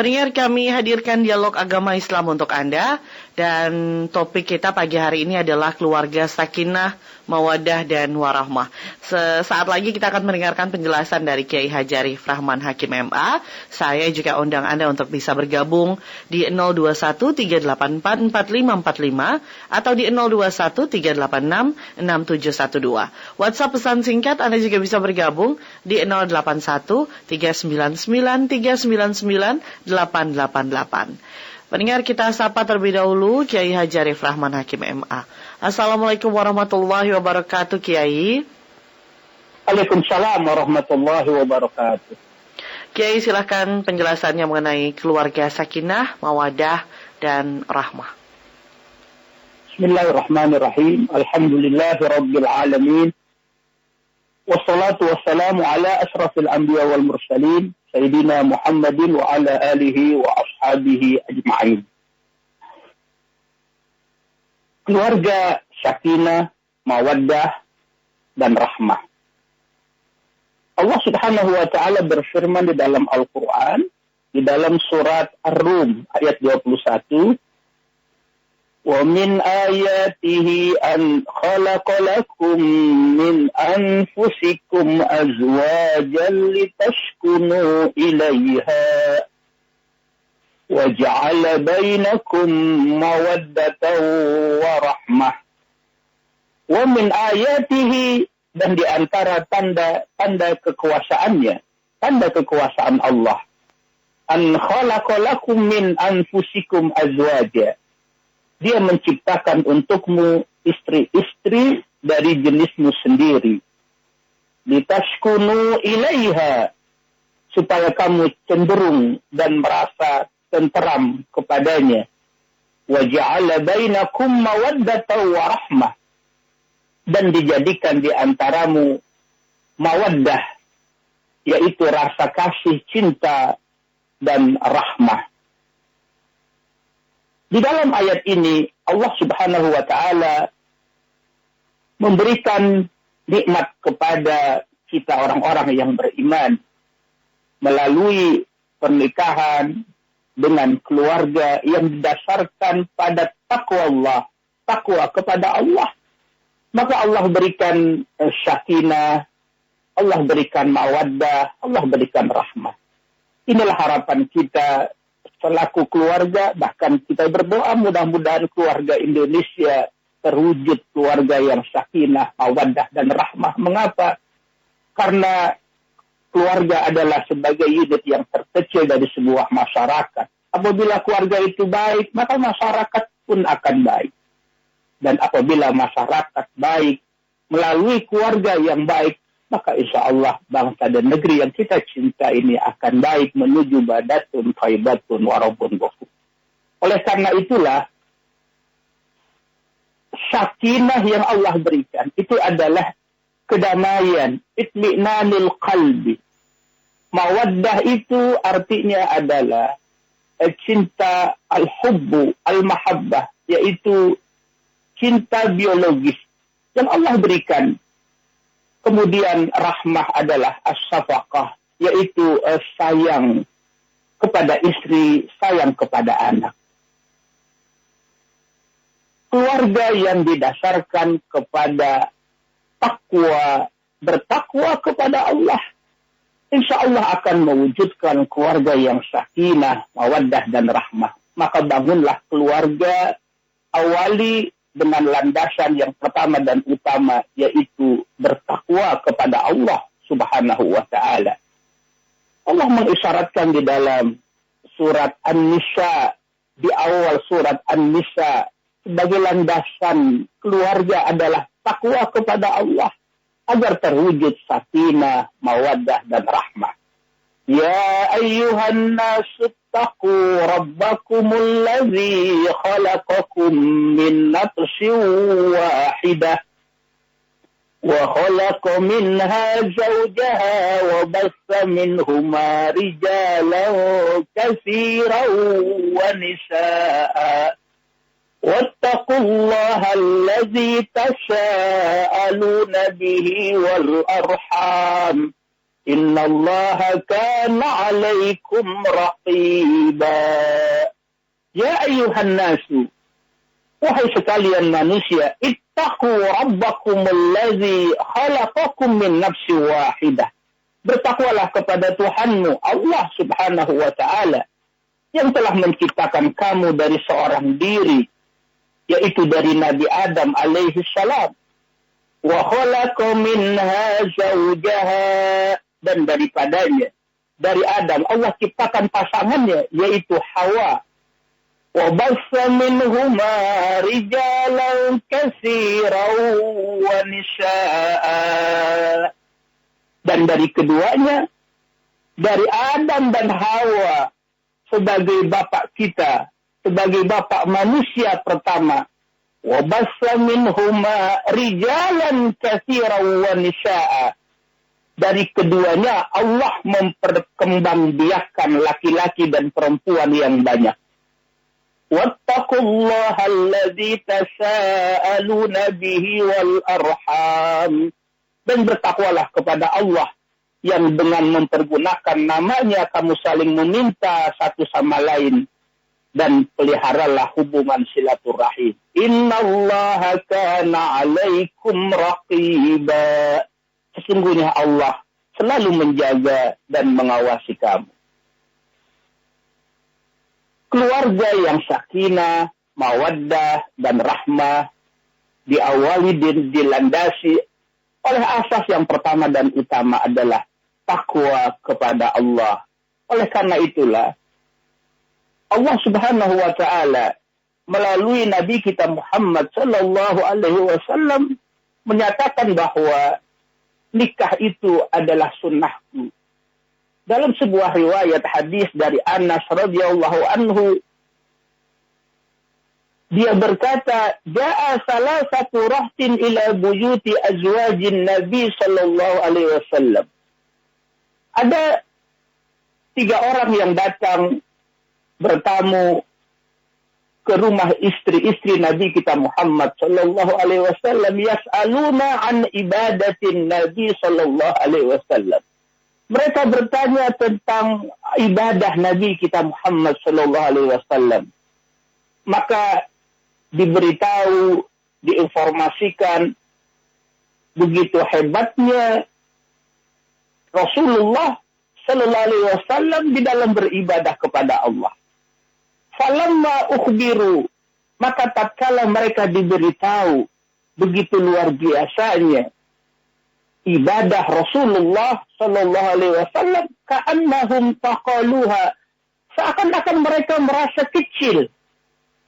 Pendengar, kami hadirkan dialog agama Islam untuk Anda. Dan topik kita pagi hari ini adalah keluarga sakinah, mawaddah, dan warahmah. Sesaat lagi kita akan mendengarkan penjelasan dari Kiai Haji Arif Rahman Hakim MA. Saya juga undang Anda untuk bisa bergabung di 0213844545 atau di 0213866712. WhatsApp pesan singkat Anda juga bisa bergabung di 081399399888. Pendengar, kita sapa terlebih dahulu Kiai Haji Arif Rahman Hakim MA. Assalamualaikum warahmatullahi wabarakatuh, Kiai. Waalaikumsalam warahmatullahi wabarakatuh. Kiai, silakan penjelasannya mengenai keluarga sakinah, mawaddah, dan rahmah. Bismillahirrahmanirrahim. Alhamdulillahirabbil alamin. Wassalatu wassalamu ala asrafil anbiya wal mursalin. Sayyidina Muhammadin wa ala alihi wa ashabihi ajma'in. Keluarga sakinah, mawaddah, dan rahmah. Allah Subhanahu wa ta'ala berfirman di dalam Al-Quran, di dalam surat Ar-Rum ayat 21, وَمِنْ آيَاتِهِ أَنْ خَلَقَ لَكُمْ مِنْ أَنْفُسِكُمْ أَزْوَاجًا لِتَسْكُنُوا إِلَيْهَا وَجَعَلَ بَيْنَكُمْ مَوَدَّةً وَرَحْمَةً وَمِنْ آيَاتِهِ, dan di antara tanda kekuasaannya, tanda kekuasaan Allah, أَنْ خَلَقَ لَكُمْ مِنْ أَنْفُسِكُمْ أَزْوَاجًا, Dia menciptakan untukmu istri-istri dari jenismu sendiri. Litaskunu ilaiha, supaya kamu cenderung dan merasa tenteram kepadanya. Wa ja'ala bainakum mawaddatan wa rahmah, dan dijadikan di antaramu mawaddah, yaitu rasa kasih, cinta, dan rahmah. Di dalam ayat ini, Allah Subhanahu wa ta'ala memberikan nikmat kepada kita orang-orang yang beriman melalui pernikahan dengan keluarga yang didasarkan pada takwa Allah, takwa kepada Allah. Maka Allah berikan sakinah, Allah berikan mawaddah, Allah berikan rahmah. Inilah harapan kita selaku keluarga, bahkan kita berdoa mudah-mudahan keluarga Indonesia terwujud keluarga yang sakinah, mawaddah, dan rahmah. Mengapa? Karena keluarga adalah sebagai unit yang terkecil dari sebuah masyarakat. Apabila keluarga itu baik, maka masyarakat pun akan baik. Dan apabila masyarakat baik melalui keluarga yang baik, maka insya Allah bangsa dan negeri yang kita cinta ini akan baik menuju badatun, faidatun, warabun, ghafur. Oleh karena itulah, sakinah yang Allah berikan itu adalah kedamaian, itmi'nanil qalbi. Mawaddah itu artinya adalah cinta al-hubbu, al-mahabbah, yaitu cinta biologis yang Allah berikan. Kemudian rahmah adalah as-safaqah, yaitu sayang kepada istri, sayang kepada anak. Keluarga yang didasarkan kepada takwa, bertakwa kepada Allah, insya Allah akan mewujudkan keluarga yang sakinah, mawaddah, dan rahmah. Maka bangunlah keluarga, awali dengan landasan yang pertama dan utama, yaitu bertakwa kepada Allah Subhanahu wa ta'ala. Allah mengisyaratkan di dalam surat An-Nisa, di awal surat An-Nisa, sebagai landasan keluarga adalah takwa kepada Allah, agar terwujud sakinah, mawaddah, dan rahmah. Ya ayyuhan nasu اتقوا ربكم الذي خلقكم من نفس واحدة وخلق منها زوجها وبث منهما رجالا كثيرا ونساء واتقوا الله الذي تساءلون به والأرحام Innallaha kana 'alaikum raqiba. Ya ayyuhan nasu, wahai sekalian manusia, ittaqu rabbakum allazi khalaqakum min nafsin wahidah. Bertakwalah kepada Tuhanmu, Allah subhanahu wa ta'ala, yang telah menciptakan kamu dari seorang diri, yaitu dari Nabi Adam alaihi salam. Wa khalaqa minha zawjaha, dan daripadanya, dari Adam, Allah ciptakan pasangannya, yaitu Hawa. Wa bassa minhuma rijalan katsiran wa nisaa. Dan dari keduanya, dari Adam dan Hawa, sebagai bapak kita, sebagai bapak manusia pertama, wa bassa minhuma rijalan katsiran wa nisaa. Dari keduanya Allah memperkembangbiakkan laki-laki dan perempuan yang banyak. Wattaqullaha alladzi tasaaluna bihi wal arham. Dan bertakwalah kepada Allah yang dengan mempergunakan namanya kamu saling meminta satu sama lain, dan peliharalah hubungan silaturahim. Innallaha kana 'alaikum raqiba. Sesungguhnya Allah selalu menjaga dan mengawasi kamu. Keluarga yang sakinah, mawaddah, dan rahmah diawali dilandasi oleh asas yang pertama dan utama adalah takwa kepada Allah. Oleh karena itulah, Allah subhanahu wa ta'ala melalui Nabi kita Muhammad sallallahu alaihi wasallam menyatakan bahwa nikah itu adalah sunnahku. Dalam sebuah riwayat hadis dari Anas radhiyallahu anhu, dia berkata, "Ja'a salasatu rahtin ila buyuti azwajin Nabi sallallahu alaihi wasallam." Ada 3 orang yang datang bertamu ke rumah istri-istri Nabi kita Muhammad sallallahu alaihi wasallam, yas'aluna an ibadatin Nabi sallallahu alaihi wasallam. Mereka bertanya tentang ibadah Nabi kita Muhammad sallallahu alaihi wasallam. Maka diberitahu, diinformasikan begitu hebatnya Rasulullah sallallahu alaihi wasallam di dalam beribadah kepada Allah. Falamma ukhbiru, maka tatkala mereka diberitahu begitu luar biasanya ibadah Rasulullah sallallahu alaihi wasallam, ka'annahum taqaluha, seakan-akan mereka merasa kecil.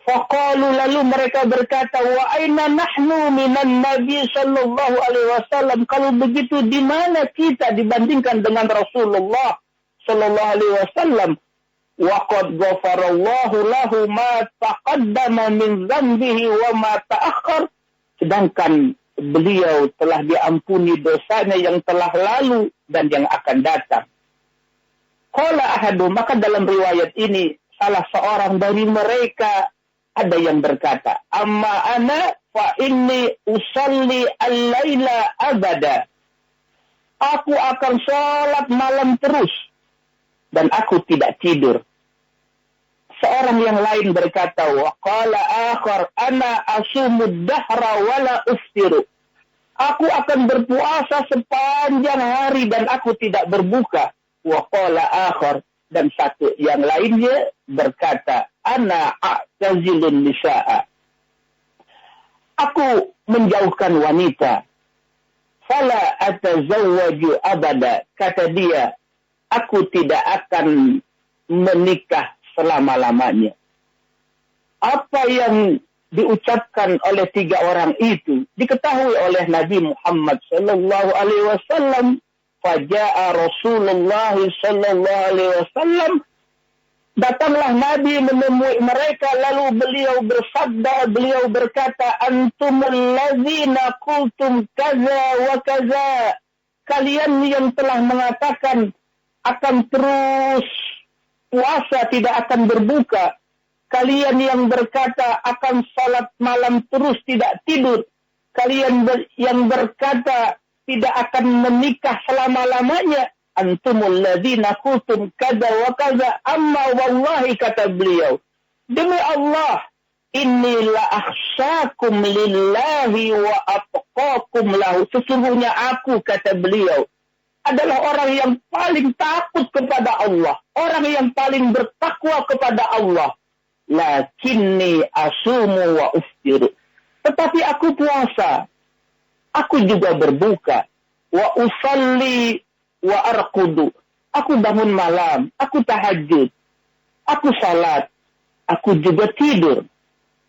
Faqalu, lalu mereka berkata, wa aina nahnu minan nabi sallallahu alaihi wasallam, kalau begitu di mana kita dibandingkan dengan Rasulullah sallallahu alaihi wasallam? Wa qad ghafarallahu lahu ma taqaddama min dhanbihi wa ma ta'akhkhar, sedangkan beliau telah diampuni dosanya yang telah lalu dan yang akan datang. Qala ahadu, maka dalam riwayat ini salah seorang dari mereka ada yang berkata, amma ana fa inni usalli al-laila abada. Aku akan sholat malam terus dan aku tidak tidur. Seorang yang lain berkata, wa qala akhar ana asumud dahra wala uftiru. Aku akan berpuasa sepanjang hari dan aku tidak berbuka. Wa qala akhar, dan satu yang lainnya berkata, ana a'tazilun nisa'a. Aku menjauhkan wanita. Fala atazawwaju abada. Kata dia, aku tidak akan menikah selama-lamanya. Apa yang diucapkan oleh 3 orang itu diketahui oleh Nabi Muhammad sallallahu alaihi wasallam. Faja'a Rasulullah sallallahu alaihi wasallam, datanglah Nabi menemui mereka, lalu beliau bersabda, beliau berkata, antumul ladzina qultum kaza wa kaza. Kalian yang telah mengatakan akan terus puasa, tidak akan berbuka. Kalian yang berkata akan salat malam terus tidak tidur. Kalian yang berkata tidak akan menikah selama-lamanya. antumul ladzina qultum kada wa kada, amma wallahi kata beliau, demi Allah, inni la akhsyakum lillahi wa atqakum lahu. Sesungguhnya aku, kata beliau, adalah orang yang paling takut kepada Allah, orang yang paling bertakwa kepada Allah. Lakinni asumu wa uftiru. Tetapi aku puasa, aku juga berbuka. Wa usalli wa arqudu. Aku bangun malam, aku tahajud, aku salat, aku juga tidur.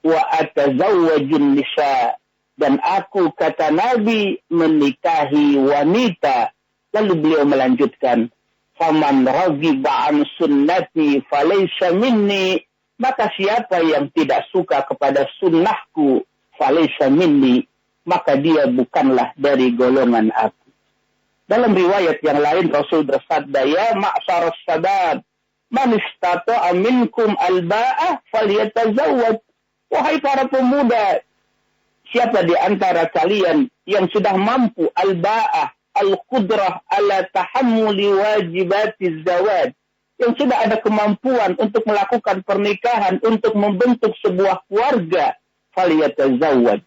Wa atazawwajun nisa. Dan aku, kata Nabi, menikahi wanita. Lalu beliau melanjutkan, faman raghiba an sunnati falaysa minni. Maka siapa yang tidak suka kepada sunnahku, falaysa minni, maka dia bukanlah dari golongan aku. Dalam riwayat yang lain Rasul bersabda, ya ma'syarus sabab, man istata'a minkum alba'ah falyatazawwaj. Wahai para pemuda, siapa di antara kalian yang sudah mampu alba'ah, al-qudrah ala tahammuli wajibatiz zawaj, yang sudah ada kemampuan untuk melakukan pernikahan, untuk membentuk sebuah keluarga, faliyatazawwaj.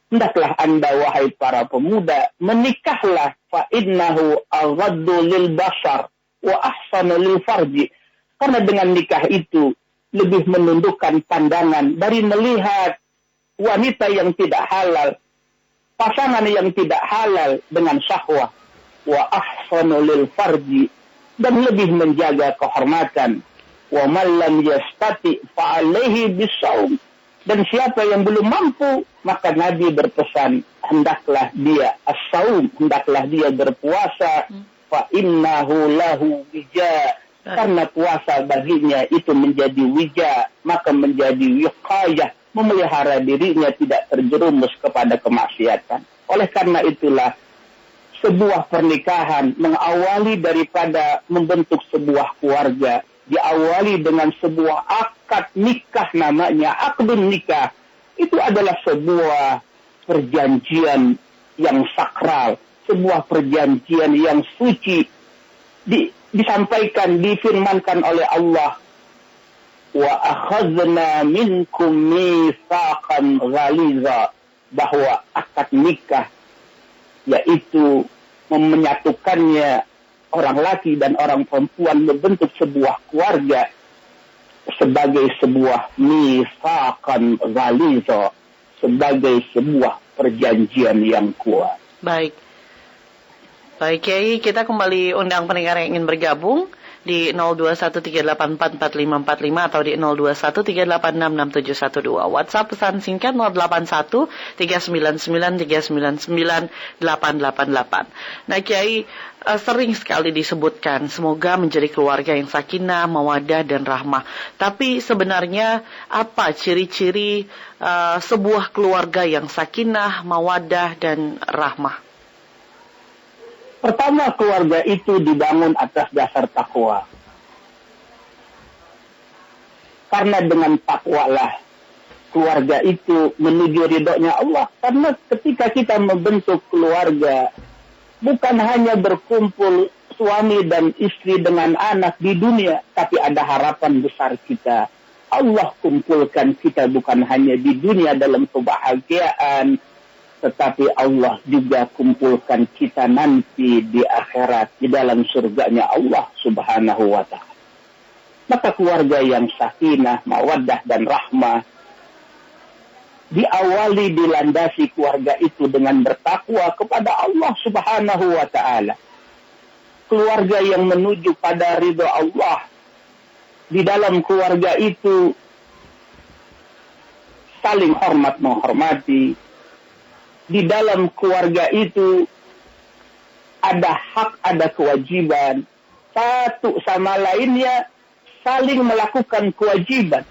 Hendaklah Anda, wahai para pemuda, menikahlah, fa innahu aghaddu lil basar wa ahsanu lil farji. Karena dengan nikah itu lebih menundukkan pandangan dari melihat wanita yang tidak halal, pasangan yang tidak halal dengan syahwat, wa ahsanu lil farji, dan lebih menjaga kehormatan. Wa man lam yastati fa alaihi bisawm. Dan siapa yang belum mampu, maka Nabi berpesan, hendaklah dia as-saum, hendaklah dia berpuasa, fa innahu lahu wija. Karena puasa baginya itu menjadi wija, maka menjadi wiqayah, memelihara dirinya tidak terjerumus kepada kemaksiatan. Oleh karena itulah, sebuah pernikahan mengawali daripada membentuk sebuah keluarga, diawali dengan sebuah akad nikah, namanya akdun nikah. Itu adalah sebuah perjanjian yang sakral, sebuah perjanjian yang suci. Disampaikan, difirmankan oleh Allah, wa akhadna minkum mitsaqan ghaliza, bahwa akad nikah yaitu menyatukannya orang laki dan orang perempuan membentuk sebuah keluarga sebagai sebuah mitsaqan ghaliza, sebagai sebuah perjanjian yang kuat. Baik. Baik, Kiai, kita kembali undang pendengar yang ingin bergabung di 0213844545 atau di 0213866712. WhatsApp pesan singkat 081399399888. Nah, Kiai, sering sekali disebutkan semoga menjadi keluarga yang sakinah, mawadah dan rahmah. Tapi sebenarnya apa ciri-ciri sebuah keluarga yang sakinah, mawadah dan rahmah? Pertama, keluarga itu dibangun atas dasar takwa. Karena dengan takwalah keluarga itu menuju ridhonya Allah. Karena ketika kita membentuk keluarga, bukan hanya berkumpul suami dan istri dengan anak di dunia, tapi ada harapan besar kita. Allah kumpulkan kita bukan hanya di dunia dalam kebahagiaan, tetapi Allah juga kumpulkan kita nanti di akhirat, di dalam surganya Allah subhanahu wa ta'ala. Maka keluarga yang sakinah, mawaddah dan rahmah, diawali, dilandasi keluarga itu dengan bertakwa kepada Allah subhanahu wa ta'ala. Keluarga yang menuju pada ridha Allah. Di dalam keluarga itu saling hormat menghormati. Di dalam keluarga itu ada hak, ada kewajiban. Satu sama lainnya saling melakukan kewajiban.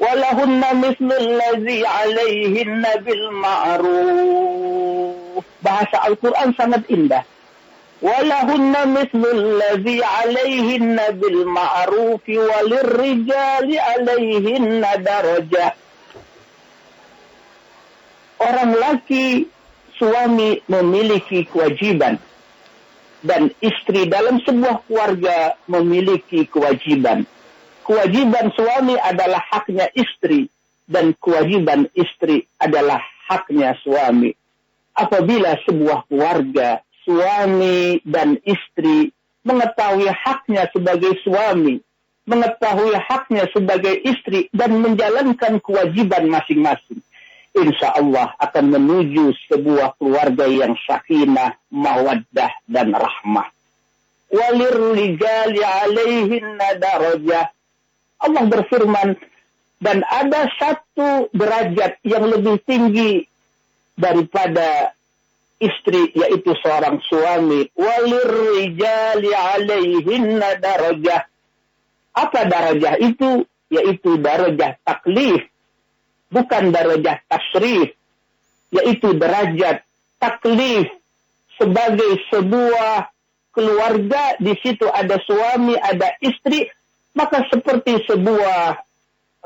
Walahunna mislul ladzi 'alaihinna bil ma'ruf. Bahasa Al-Qur'an sangat indah. Walahunna mislul ladzi 'alaihinna bil ma'ruf walirrijali 'alaihinna darajah. Orang laki, suami memiliki kewajiban dan istri dalam sebuah keluarga memiliki kewajiban. Kewajiban suami adalah haknya istri, dan kewajiban istri adalah haknya suami. Apabila sebuah keluarga, suami dan istri mengetahui haknya sebagai suami, mengetahui haknya sebagai istri, dan menjalankan kewajiban masing-masing, insya Allah akan menuju sebuah keluarga yang sakinah, mawaddah, dan rahmah. Walirrijali alaihinna darajah. Allah berfirman, dan ada satu derajat yang lebih tinggi daripada istri, yaitu seorang suami. Walirrijali alaihinna darajah. Apa darajah itu? Yaitu darajah taklif, bukan darajah tasrif, yaitu derajat taklif sebagai sebuah keluarga. Di situ ada suami, ada istri, maka seperti sebuah,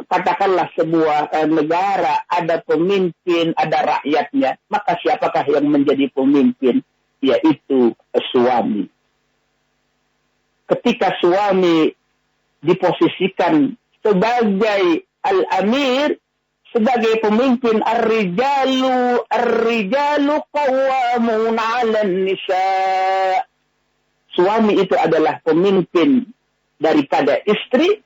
katakanlah sebuah negara, ada pemimpin, ada rakyatnya, maka siapakah yang menjadi pemimpin? Yaitu suami. Ketika suami diposisikan sebagai al-amir, sebagai pemimpin, ar-rijalu qawwamuna 'alan nisa. Suami itu adalah pemimpin daripada istri,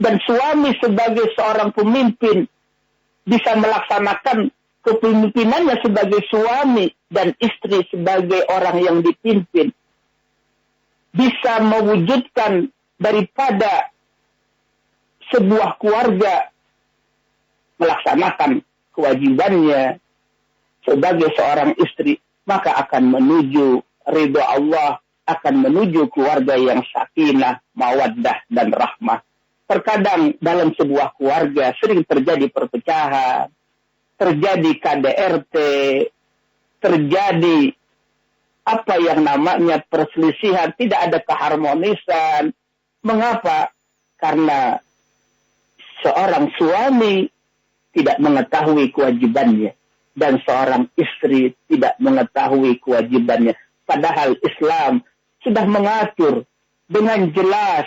dan suami sebagai seorang pemimpin bisa melaksanakan kepemimpinannya sebagai suami, dan istri sebagai orang yang dipimpin bisa mewujudkan daripada sebuah keluarga melaksanakan kewajibannya sebagai seorang istri, maka akan menuju ridho Allah, akan menuju keluarga yang sakinah, mawaddah, dan rahmah. Terkadang dalam sebuah keluarga sering terjadi perpecahan, terjadi KDRT, terjadi apa yang namanya perselisihan, tidak ada keharmonisan. Mengapa? Karena seorang suami tidak mengetahui kewajibannya, dan seorang istri tidak mengetahui kewajibannya. Padahal Islam sudah mengatur dengan jelas,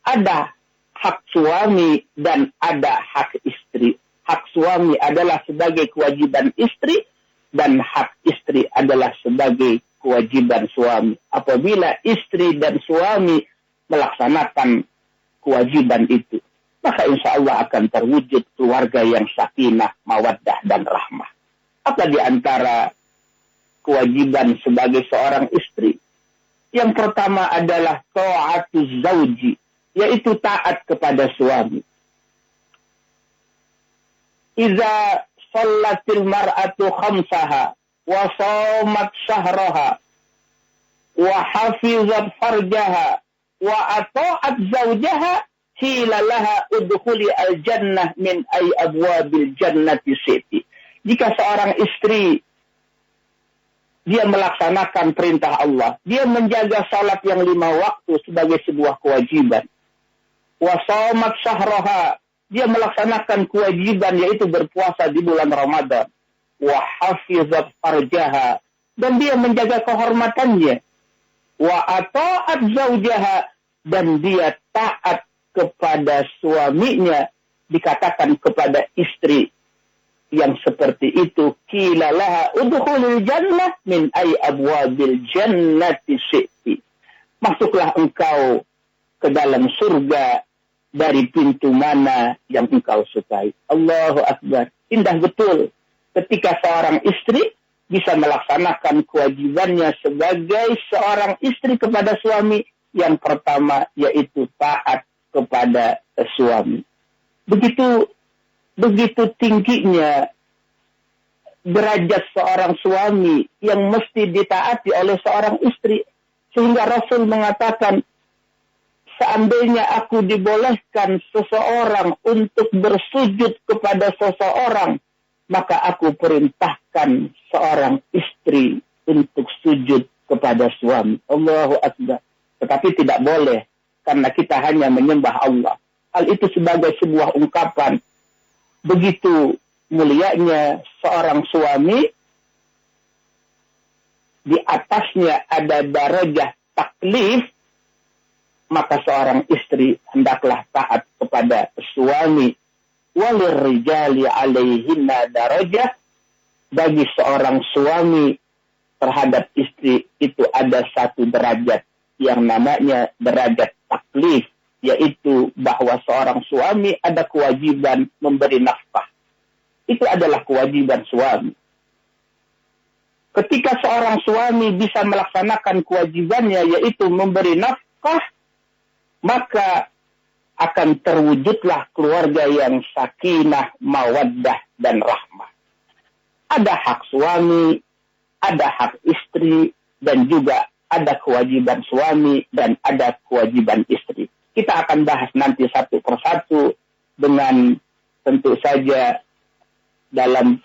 ada hak suami dan ada hak istri. Hak suami adalah sebagai kewajiban istri, dan hak istri adalah sebagai kewajiban suami. Apabila istri dan suami melaksanakan kewajiban itu, maka insya Allah akan terwujud keluarga yang sakinah, mawaddah, dan rahmah. Apa di antara kewajiban sebagai seorang istri? Yang pertama adalah ta'atuz zauji, yaitu taat kepada suami. Iza sallatil mar'atu khamsaha wa shamat syahraha wa hafizat farjaha wa ata'at zawjaha qila laha udkhuli al-jannah min ay abwabil jannati siti. Jika seorang istri dia melaksanakan perintah Allah, dia menjaga salat yang 5 waktu sebagai sebuah kewajiban. Wa shamat syahraha, dia melaksanakan kewajiban yaitu berpuasa di bulan Ramadan. Wa hafizat farjaha, dan dia menjaga kehormatannya. Wa ata'at zawjaha, dan dia taat kepada suaminya. Dikatakan kepada istri yang seperti itu, qila laha udkhulil jannah min ay abwabil jannati syi'ti. Masuklah engkau ke dalam surga dari pintu mana yang engkau sukai. Allahu Akbar. Indah betul ketika seorang istri bisa melaksanakan kewajibannya sebagai seorang istri kepada suami. Yang pertama yaitu taat kepada suami. Begitu tingginya derajat seorang suami yang mesti ditaati oleh seorang istri, sehingga Rasul mengatakan, seandainya aku dibolehkan seseorang untuk bersujud kepada seseorang, maka aku perintahkan seorang istri untuk sujud kepada suami. Allahu Akbar. Tetapi tidak boleh, karena kita hanya menyembah Allah. Hal itu sebagai sebuah ungkapan begitu mulianya seorang suami di atasnya ada darajah taklif, maka seorang istri hendaklah taat kepada suami. Walirrijali alaihinna darajah, bagi seorang suami terhadap istri itu ada satu derajat yang namanya derajat taklif, yaitu bahwa seorang suami ada kewajiban memberi nafkah. Itu adalah kewajiban suami. Ketika seorang suami bisa melaksanakan kewajibannya, yaitu memberi nafkah, maka akan terwujudlah keluarga yang sakinah, mawaddah, dan rahmah. Ada hak suami, ada hak istri, dan juga ada kewajiban suami dan ada kewajiban istri. Kita akan bahas nanti satu persatu dengan tentu saja dalam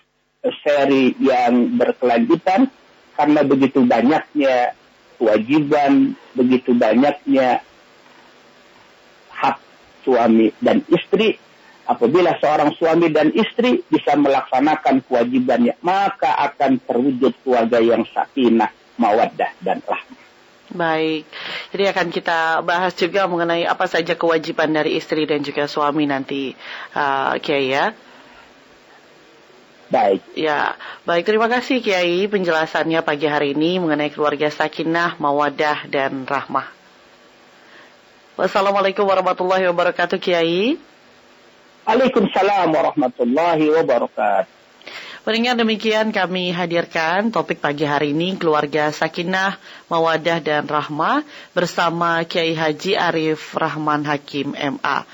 seri yang berkelanjutan, karena begitu banyaknya kewajiban, begitu banyaknya hak suami dan istri. Apabila seorang suami dan istri bisa melaksanakan kewajibannya, maka akan terwujud keluarga yang sakinah, mawaddah, dan rahmah. Baik, jadi akan kita bahas juga mengenai apa saja kewajiban dari istri dan juga suami nanti, Kiai ya. Baik. Ya, baik, terima kasih Kiai penjelasannya pagi hari ini mengenai keluarga sakinah, mawaddah, dan rahmah. Wassalamualaikum warahmatullahi wabarakatuh, Kiai. Waalaikumsalam warahmatullahi wabarakatuh. Mendengar demikian kami hadirkan topik pagi hari ini keluarga sakinah, mawaddah, dan rahmah bersama Kiai Haji Arif Rahman Hakim MA.